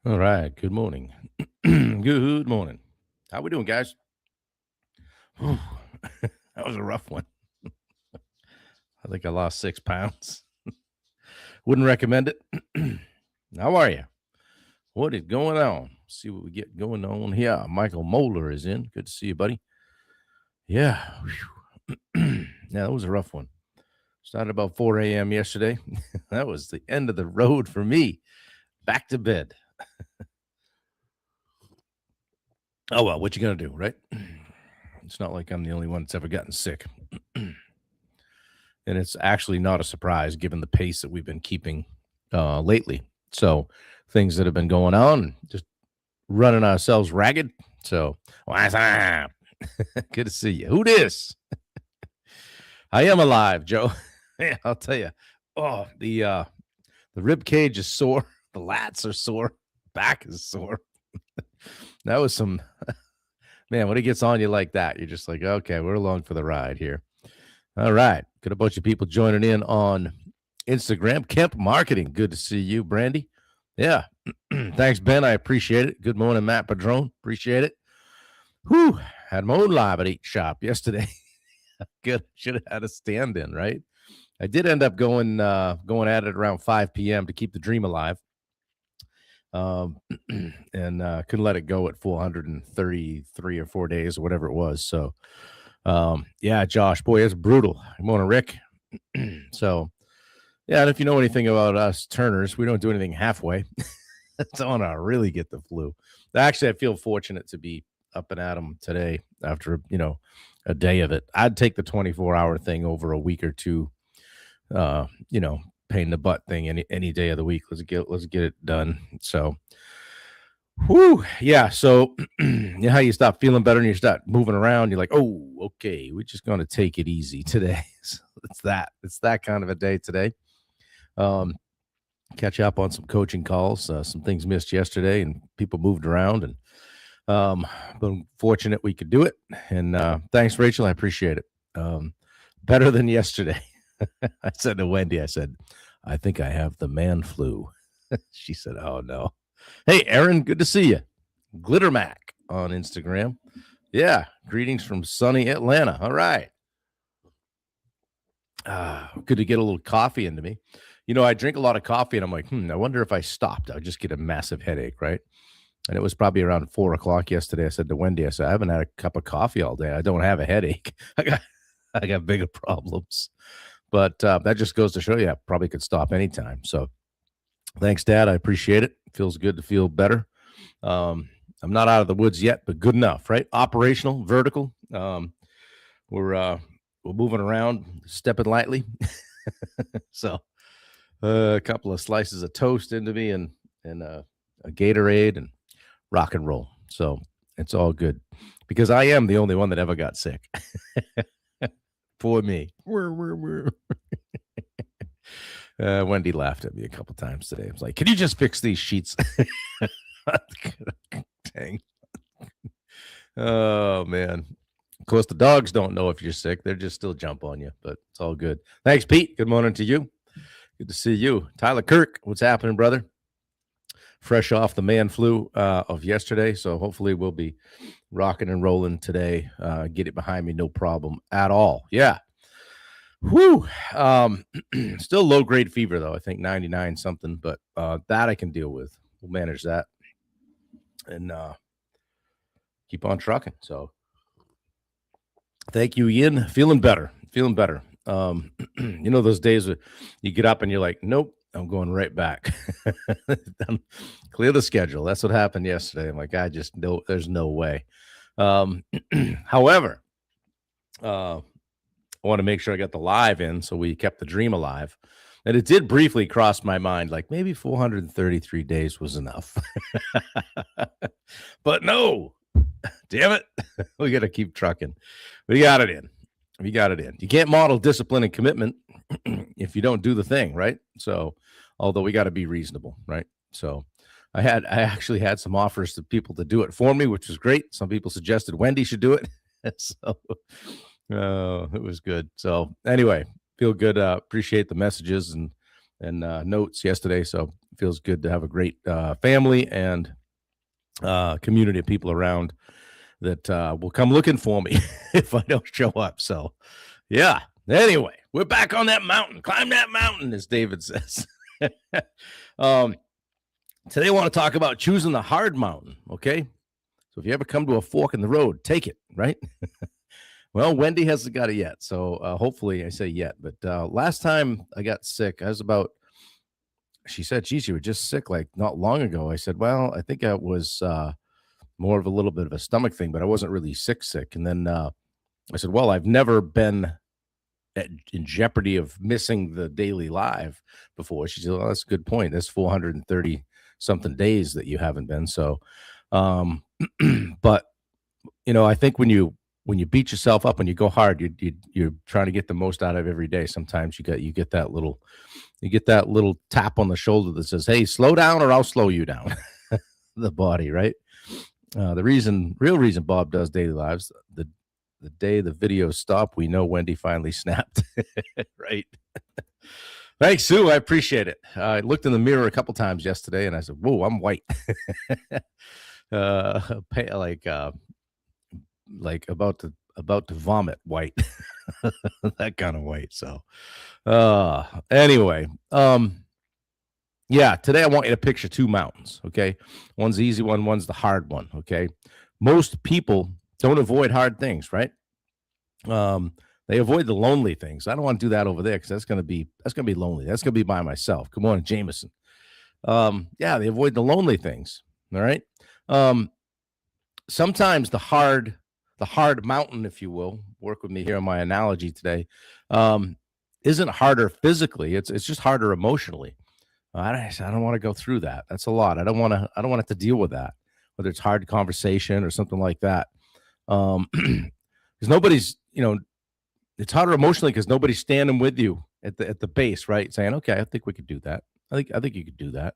All right. Good morning. Good morning. How we doing, guys? Whew. That was a rough one. I think I lost 6 pounds. Wouldn't recommend it. How are you? What is going on? See what we get going on here. Michael Moeller is in. Good to see you, buddy. Yeah. Yeah, that was a rough one. Started about 4 a.m. yesterday. That was the end of the road for me. Back to bed. Oh, well, what you going to do, right? It's not like I'm the only one that's ever gotten sick. And it's actually not a surprise given the pace that we've been keeping lately. So things that have been going on, just running ourselves ragged. So what's up? Good to see you. Who this? I am alive, Joe. Yeah, I'll tell you. Oh, the rib cage is sore. The lats are sore. Back is sore. That was some man. When it gets on you like that, you're just like, okay, we're along for the ride here. All right. Got a bunch of people joining in on Instagram. Kemp Marketing. Good to see you, Brandy. Yeah. Thanks, Ben. I appreciate it. Good morning, Matt Padron. Appreciate it. Whew. Had my own live at 8 shop yesterday. Good. Should have had a stand in, right? I did end up going at it around 5 p.m. to keep the dream alive. And couldn't let it go at 433 or 4 days or whatever it was. So yeah, Josh, boy, it's brutal. Good morning, Rick. So yeah, and if you know anything about us Turners, we don't do anything halfway. Don't want to really get the flu. Actually, I feel fortunate to be up and at 'em today after a day of it. I'd take the 24-hour thing over a week or two. Uh, you know, pain in the butt thing any day of the week. Let's get it done. So, whoo, yeah. So, you know how you stop feeling better and you start moving around. You're like, oh, okay, we're just gonna take it easy today. So it's that kind of a day today. Um, Catch up on some coaching calls, some things missed yesterday, and people moved around, and been fortunate we could do it. And thanks, Rachel, I appreciate it. Better than yesterday. I said to Wendy, I said, I think I have the man flu. She said, oh no. Hey, Aaron, good to see you. Glittermac on Instagram. Yeah, greetings from sunny Atlanta. All right. Good to get a little coffee into me. I drink a lot of coffee and I'm like, I wonder if I stopped, I would just get a massive headache, right? And it was probably around 4 o'clock yesterday. I said to Wendy, I said, I haven't had a cup of coffee all day. I don't have a headache. I got bigger problems. But that just goes to show you I probably could stop anytime. So thanks, Dad. I appreciate it. Feels good to feel better. I'm not out of the woods yet, but good enough, right? Operational, vertical. We're moving around, stepping lightly. So a couple of slices of toast into me and a Gatorade and rock and roll. So it's all good because I am the only one that ever got sick. Poor me. Wendy laughed at me a couple times today. I was like, can you just fix these sheets? Dang. Oh, man. Of course, the dogs don't know if you're sick. They're just still jump on you, but it's all good. Thanks, Pete. Good morning to you. Good to see you. Tyler Kirk, what's happening, brother? Fresh off the man flu of yesterday. So hopefully we'll be rocking and rolling today. Get it behind me, no problem at all. Yeah. Whew. Still low grade fever though. I think 99 something, but that I can deal with. We'll manage that and keep on trucking. So thank you, Ian. Feeling better. Feeling better. Those days where you get up and you're like, nope, I'm going right back. Clear the schedule. That's what happened yesterday. I'm like, I just know there's no way. However, I want to make sure I got the live in, so we kept the dream alive. And it did briefly cross my mind, like maybe 433 days was enough. But no, damn it. We got to keep trucking. We got it in. We got it in. You can't model discipline and commitment if you don't do the thing, right? So, although we got to be reasonable, right? So, I actually had some offers to people to do it for me, which was great. Some people suggested Wendy should do it. So, it was good. So, anyway, feel good. Appreciate the messages and and notes yesterday. So it feels good to have a great family and community of people around that will come looking for me if I don't show up. So, yeah. Anyway, we're back on that mountain. Climb that mountain, as David says. Today, I want to talk about choosing the hard mountain. Okay. So if you ever come to a fork in the road, take it, right? Well, Wendy hasn't got it yet. So hopefully I say yet. But last time I got sick, she said, geez, you were just sick like not long ago. I said, well, I think it was more of a little bit of a stomach thing, but I wasn't really sick. And then I said, well, I've never been in jeopardy of missing the daily live before. She said, well, that's a good point. That's 430 something days that you haven't been. So, but I think when you beat yourself up and you go hard, you're trying to get the most out of every day. Sometimes you get that little tap on the shoulder that says, hey, slow down or I'll slow you down. The body, right? The real reason Bob does daily lives, the day the videos stop, we know Wendy finally snapped. Right? Thanks, Sue. I appreciate it. I looked in the mirror a couple times yesterday and I said, whoa, I'm white. Like about to vomit white. That kind of white. So anyway, yeah, today I want you to picture two mountains. Okay, one's the easy one, one's the hard one. Okay, most people don't avoid hard things, right? They avoid the lonely things. I don't want to do that over there because that's gonna be lonely. That's gonna be by myself. Good morning, Jameson. Yeah, they avoid the lonely things. All right. Sometimes the hard mountain, if you will, work with me here on my analogy today, isn't harder physically. It's just harder emotionally. I don't want to go through that. That's a lot. I don't want to have to deal with that, whether it's hard conversation or something like that. Because nobody's, it's harder emotionally because nobody's standing with you at the base, right? Saying, okay, I think we could do that. I think you could do that.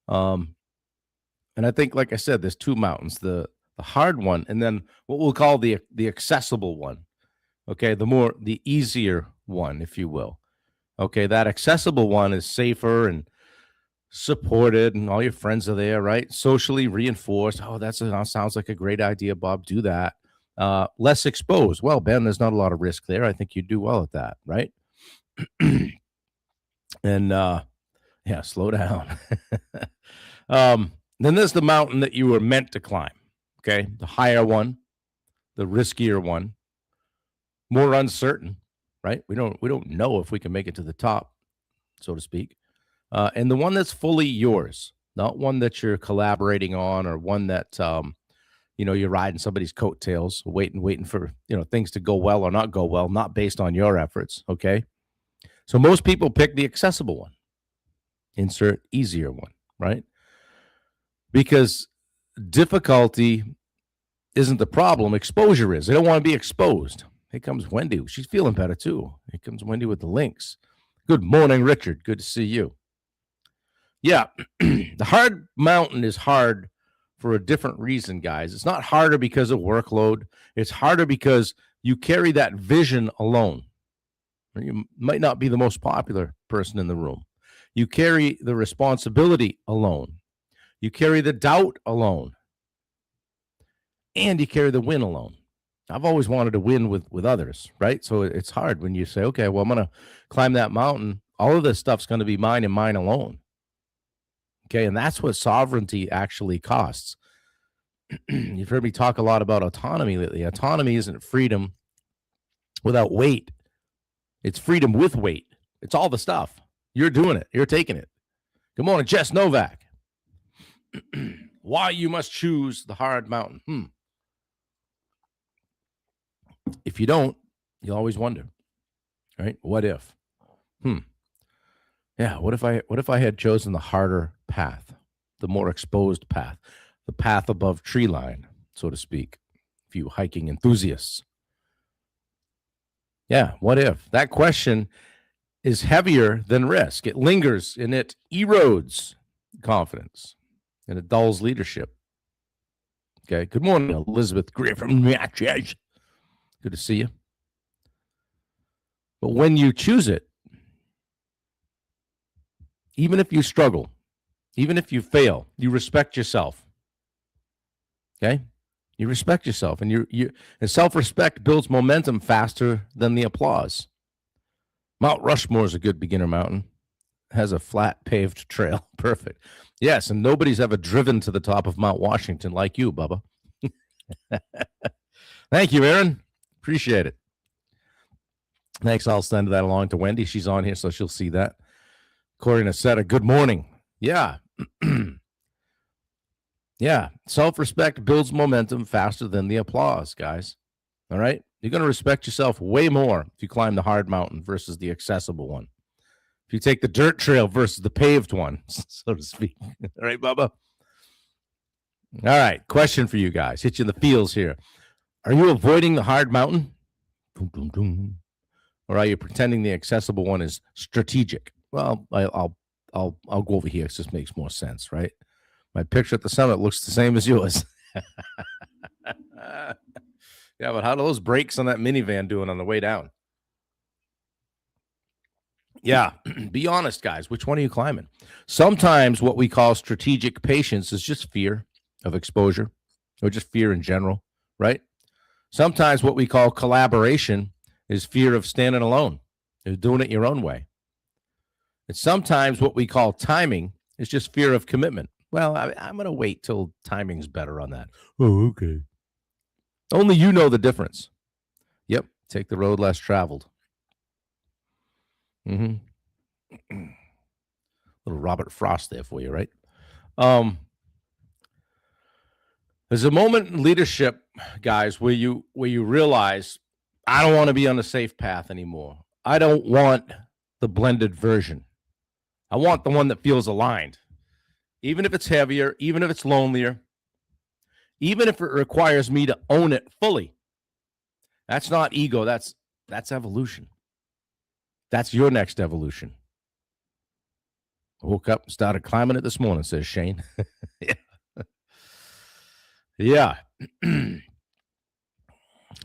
And I think, like I said, there's two mountains, the hard one, and then what we'll call the accessible one. Okay, the easier one, if you will. Okay, that accessible one is safer and supported, and all your friends are there, right? Socially reinforced. Oh, that sounds like a great idea, Bob. Do that. Less exposed. Well, Ben, there's not a lot of risk there. I think you do well at that, right? And yeah, slow down. Then there's the mountain that you were meant to climb. Okay, the higher one, the riskier one, more uncertain, right? We don't know if we can make it to the top, so to speak. And the one that's fully yours, not one that you're collaborating on or one that you're riding somebody's coattails, waiting for things to go well or not go well, not based on your efforts. Okay, so most people pick the accessible one, insert easier one, right? Because difficulty isn't the problem. Exposure is. They don't want to be exposed. Here comes Wendy. She's feeling better too. Here comes Wendy with the links. Good morning, Richard. Good to see you. Yeah, the hard mountain is hard for a different reason, guys. It's not harder because of workload. It's harder because you carry that vision alone. You might not be the most popular person in the room. You carry the responsibility alone. You carry the doubt alone. And you carry the win alone. I've always wanted to win with others, right? So it's hard when you say, okay, well, I'm going to climb that mountain. All of this stuff's going to be mine and mine alone. Okay, and that's what sovereignty actually costs. You've heard me talk a lot about autonomy lately. Autonomy isn't freedom without weight. It's freedom with weight. It's all the stuff. You're doing it. You're taking it. Good morning, Jess Novak. Why you must choose the hard mountain. If you don't, you'll always wonder, right? What if? Yeah, what if I had chosen the harder path, the more exposed path, the path above tree line, so to speak, for you hiking enthusiasts? Yeah, what if? That question is heavier than risk. It lingers and it erodes confidence and it dulls leadership. Okay, good morning, Elizabeth Greer from Natchez. Good to see you. But when you choose it, Even if you struggle, even if you fail, you respect yourself. Okay? You respect yourself, and and self-respect builds momentum faster than the applause. Mount Rushmore is a good beginner mountain. It has a flat paved trail. Perfect. Yes, and nobody's ever driven to the top of Mount Washington like you, Bubba. Thank you, Aaron. Appreciate it. Thanks. I'll send that along to Wendy. She's on here, so she'll see that. Corey Nacetta, good morning. Yeah. Yeah. Self-respect builds momentum faster than the applause, guys. All right? You're going to respect yourself way more if you climb the hard mountain versus the accessible one. If you take the dirt trail versus the paved one, so to speak. All right, Bubba? All right. Question for you guys. Hit you in the feels here. Are you avoiding the hard mountain? Boom, boom, boom. Or are you pretending the accessible one is strategic? Well, I'll go over here. It just makes more sense, right? My picture at the summit looks the same as yours. Yeah, but how do those brakes on that minivan doing on the way down? Yeah, be honest, guys. Which one are you climbing? Sometimes what we call strategic patience is just fear of exposure or just fear in general, right? Sometimes what we call collaboration is fear of standing alone, is doing it your own way. And sometimes what we call timing is just fear of commitment. Well, I'm going to wait till timing's better on that. Oh, okay. Only you know the difference. Yep, take the road less traveled. Little Robert Frost there for you, right? There's a moment in leadership, guys, where you realize I don't want to be on the safe path anymore. I don't want the blended version. I want the one that feels aligned. Even if it's heavier, even if it's lonelier, even if it requires me to own it fully. That's not ego, that's evolution. That's your next evolution. I woke up and started climbing it this morning, says Shane. Yeah. Yeah. How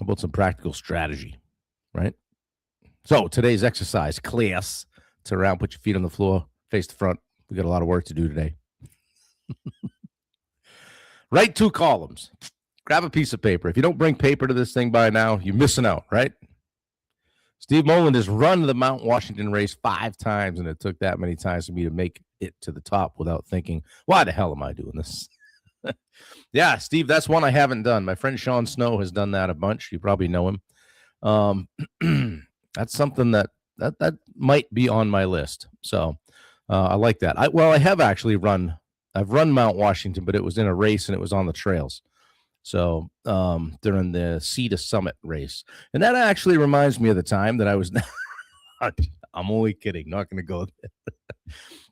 about some practical strategy, right? So today's exercise class, turn around, put your feet on the floor, face the front. We got a lot of work to do today. Write 2 columns. Grab a piece of paper. If you don't bring paper to this thing by now, you're missing out, right? Steve Moland has run the Mount Washington race 5 times, and it took that many times for me to make it to the top without thinking, why the hell am I doing this? Yeah, Steve, that's one I haven't done. My friend Sean Snow has done that a bunch. You probably know him. That's something that might be on my list. So I like that. I have actually I've run Mount Washington, but it was in a race and it was on the trails. So during the Sea to Summit race. And that actually reminds me of the time that I was I'm only kidding. Not going to go there.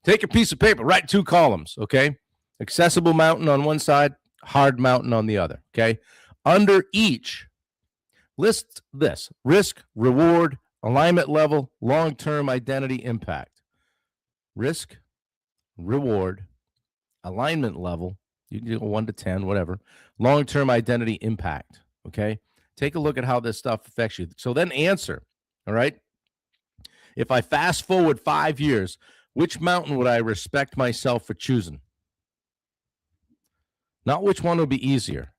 Take a piece of paper, write 2 columns, okay? Accessible mountain on one side, hard mountain on the other, okay? Under each, list this: risk, reward, alignment level, long-term identity impact. Risk, reward, alignment level, you can go 1 to 10, whatever, long-term identity impact, okay? Take a look at how this stuff affects you. So then answer, all right? If I fast forward 5 years, which mountain would I respect myself for choosing? Not which one would be easier.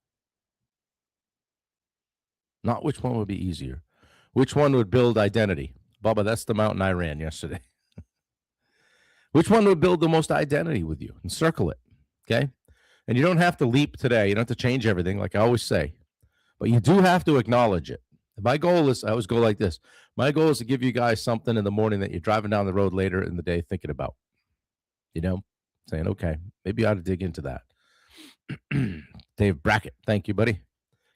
Not which one would be easier. Which one would build identity? Bubba, that's the mountain I ran yesterday. Which one would build the most identity with you? And circle it, okay? And you don't have to leap today. You don't have to change everything, like I always say. But you do have to acknowledge it. My goal is, I always go like this. My goal is to give you guys something in the morning that you're driving down the road later in the day thinking about. You know, saying, okay, maybe I ought to dig into that. Dave Brackett, thank you, buddy.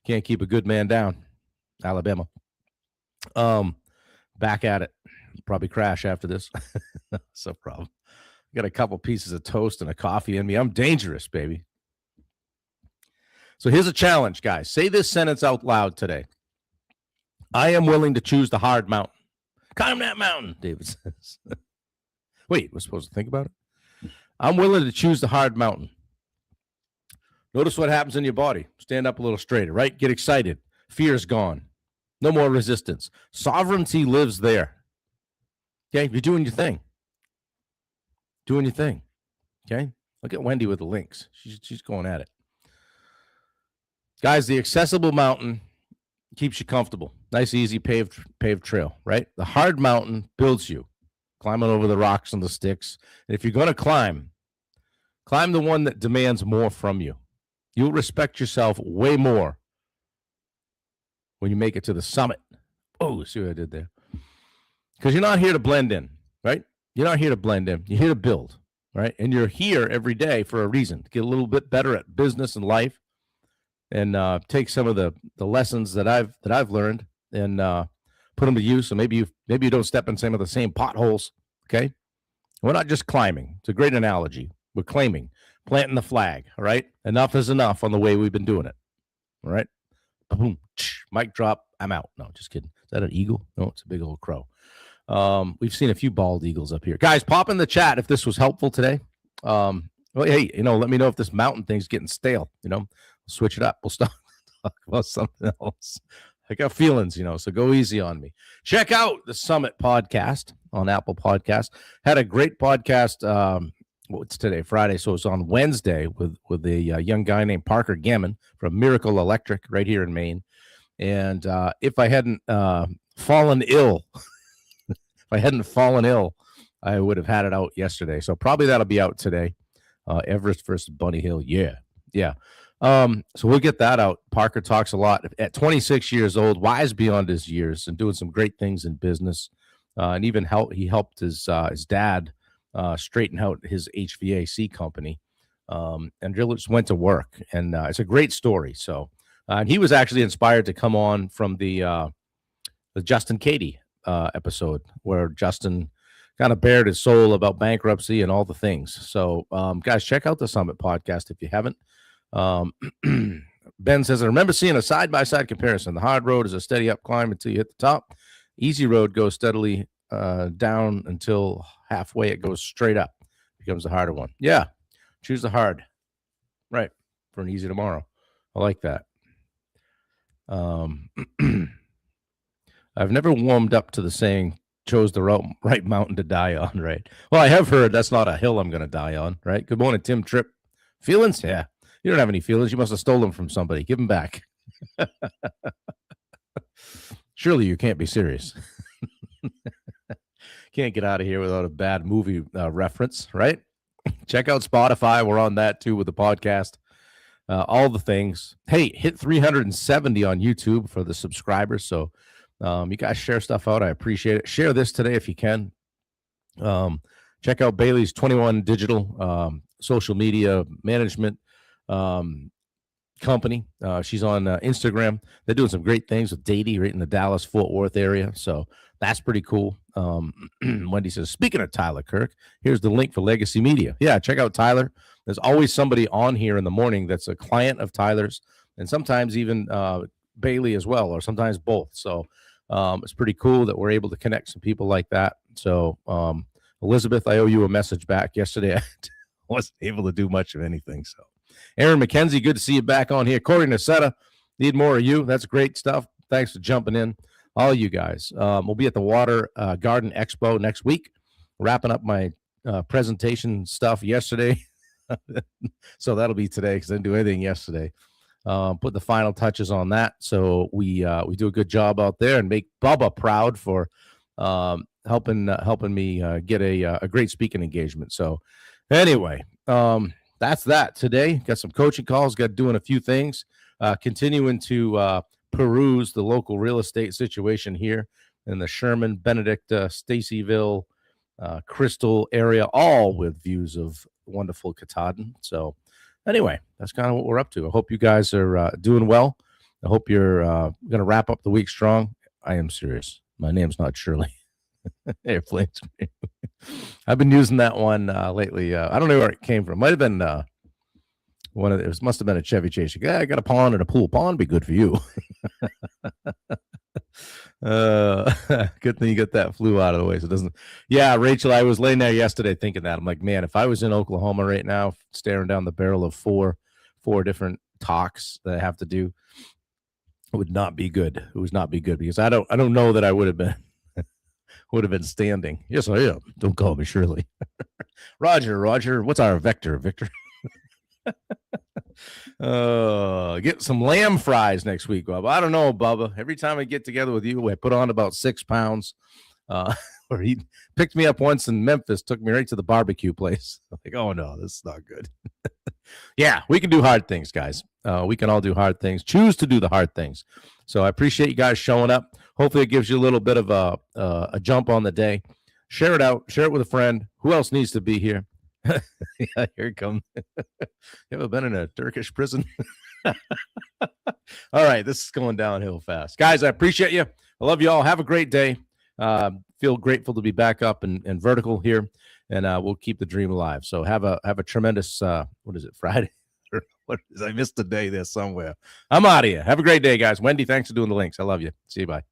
Can't keep a good man down. Alabama. Back at it. Probably crash after this. That's no problem. Got a couple pieces of toast and a coffee in me. I'm dangerous, baby. So here's a challenge, guys. Say this sentence out loud today. I am willing to choose the hard mountain. Climb that mountain, David says. Wait, we're supposed to think about it? I'm willing to choose the hard mountain. Notice what happens in your body. Stand up a little straighter, right? Get excited. Fear is gone. No more resistance. Sovereignty lives there. Okay, you're doing your thing. doing your thing. Okay. Look at Wendy with the links. She's going at it. Guys, the accessible mountain keeps you comfortable. Nice, easy paved trail, right? The hard mountain builds you, climbing over the rocks and the sticks. And if you're going to climb the one that demands more from you. You'll respect yourself way more when you make it to the summit. Oh, see what I did there? Because you're not here to blend in, right? You're not here to blend in. You're here to build, right? And you're here every day for a reason, to get a little bit better at business and life, and take some of the lessons that I've learned and put them to use. So maybe you don't step in some of the same potholes. Okay, we're not just climbing. It's a great analogy. We're claiming, planting the flag. All right, enough is enough on the way we've been doing it. All right, boom, mic drop. I'm out. No, just kidding. Is that an eagle? No, it's a big old crow. We've seen a few bald eagles up here. Guys, pop in the chat if this was helpful today. Well, hey, let me know if this mountain thing's getting stale. Switch it up. We'll stop talk about something else. I got feelings, so go easy on me. Check out the Summit podcast on Apple Podcast. Had a great podcast. It's today, Friday, so it's on Wednesday with a young guy named Parker Gammon from Miracle Electric right here in Maine. And if I hadn't fallen ill, I would have had it out yesterday. So probably that'll be out today. Everest versus Bunny Hill. Yeah. So we'll get that out. Parker talks a lot at 26 years old, wise beyond his years, and doing some great things in business. And even he helped his dad straighten out his HVAC company, and really just went to work. And it's a great story. So, and he was actually inspired to come on from the Justin Katie episode, where Justin kind of bared his soul about bankruptcy and all the things. So, guys, check out the Summit podcast if you haven't. Ben says, I remember seeing a side-by-side comparison. The hard road is a steady up climb until you hit the top. Easy road goes steadily down until halfway it goes straight up. Becomes the harder one. Yeah, choose the hard. Right, for an easy tomorrow. I like that. I've never warmed up to the saying, chose the right mountain to die on, right? Well, I have heard that's not a hill I'm going to die on, right? Good morning, Tim Tripp. Feelings? Yeah. You don't have any feelings. You must have stolen them from somebody. Give them back. Surely you can't be serious. Can't get out of here without a bad movie reference, right? Check out Spotify. We're on that too with the podcast. All the things. Hey, hit 370 on YouTube for the subscribers. So you guys share stuff out. I appreciate it. Share this today if you can. Check out Bailey's 21 Digital social media management company. She's on Instagram. They're doing some great things with Dady right in the Dallas-Fort Worth area. So that's pretty cool. Wendy says, speaking of Tyler Kirk, here's the link for Legacy Media. Yeah, check out Tyler. There's always somebody on here in the morning that's a client of Tyler's, and sometimes even Bailey as well, or sometimes both. So it's pretty cool that we're able to connect some people like that. So Elizabeth, I owe you a message back. Yesterday I wasn't able to do much of anything. So Aaron McKenzie, good to see you back on here. Corey Nacetta, need more of you. That's great stuff. Thanks for jumping in. All you guys. We'll be at the Water Garden Expo next week, wrapping up my presentation stuff yesterday. So that'll be today because I didn't do anything yesterday. Put the final touches on that. So we do a good job out there and make Bubba proud for helping me get a great speaking engagement. So anyway, that's that today. Got some coaching calls, got doing a few things, continuing to peruse the local real estate situation here in the Sherman, Benedict, Stacyville, Crystal area, all with views of wonderful Katahdin. So anyway, that's kind of what we're up to. I hope you guys are doing well. I hope you're going to wrap up the week strong. I am serious. My name's not Shirley. Airplane screen. I've been using that one lately. I don't know where it came from. Might have been one of it must have been a Chevy Chase. Yeah, I got a pond and a pool. Pond be good for you. Good thing you got that flu out of the way. So it doesn't. Yeah, Rachel, I was laying there yesterday thinking that. I'm like, man, if I was in Oklahoma right now, staring down the barrel of four different talks that I have to do, it would not be good. It would not be good because I don't know that I would have been would have been standing. Yes, I am. Don't call me Shirley. Roger. What's our vector, Victor? Get some lamb fries next week, Bubba. I don't know, Bubba. Every time I get together with you, I put on about 6 pounds. Or he picked me up once in Memphis, took me right to the barbecue place. I'm like, oh no, this is not good. Yeah, we can do hard things, guys. We can all do hard things. Choose to do the hard things. So I appreciate you guys showing up. Hopefully it gives you a little bit of a jump on the day. Share it out. Share it with a friend. Who else needs to be here? Yeah, here it comes. You ever been in a Turkish prison? All right, this is going downhill fast. Guys, I appreciate you. I love you all. Have a great day. Feel grateful to be back up and vertical here, and we'll keep the dream alive. So have a tremendous, what is it, Friday? What is, I missed a day there somewhere. I'm out of here. Have a great day, guys. Wendy, thanks for doing the links. I love you. See you. Bye.